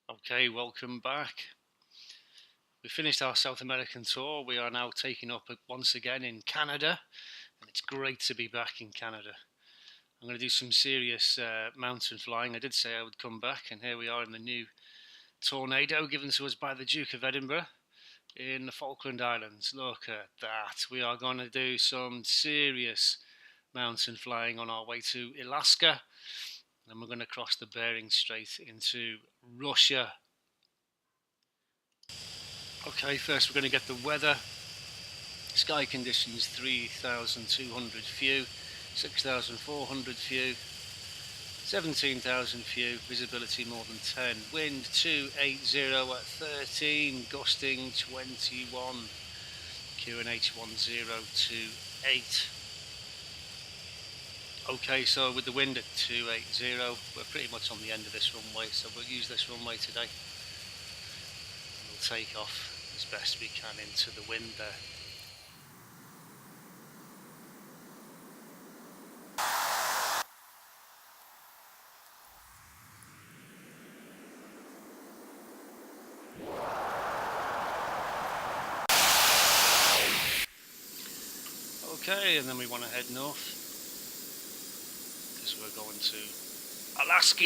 Okay, welcome back. We finished our South American tour. We are now taking up once again in Canada, and it's great to be back in Canada. I'm going to do some serious mountain flying. I did say I would come back, and here we are in the new Tornado given to us by the Duke of Edinburgh in the Falkland Islands. Look at that. We are going to do some serious mountain flying on our way to Alaska, and we're going to cross the Bering Strait into Russia. Okay, first we're going to get the weather. Sky conditions 3,200 few, 6,400 few, 17,000 few, visibility more than 10, wind 280 at 13, gusting 21, QNH 1028. Okay, so with the wind at 280, we're pretty much on the end of this runway, so we'll use this runway today. We'll take off as best we can into the wind there. Okay, and then we want to head north because we're going to Alaska.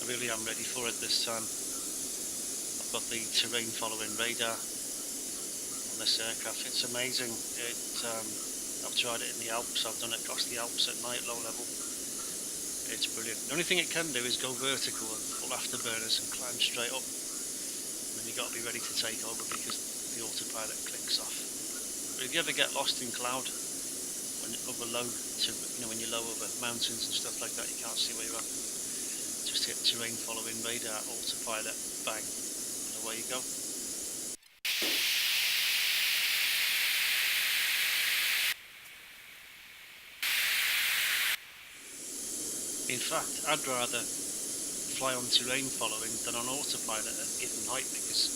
I really am ready for it this time. I've got the terrain following radar on this aircraft. It's amazing. I've tried it in the Alps. I've done it across the Alps at night, low level. It's brilliant. The only thing it can do is go vertical and pull afterburners and climb straight up. And then you've got to be ready to take over because the autopilot clicks off. But if you ever get lost in cloud, when you're low over mountains and stuff like that, you can't see where you're at. Just hit terrain following radar, autopilot, bang, and away you go. In fact, I'd rather fly on terrain following than on autopilot at a given height, because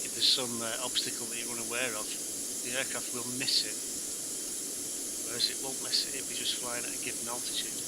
if there's some obstacle that you're unaware of, the aircraft will miss it, whereas it won't miss it if you're just flying at a given altitude.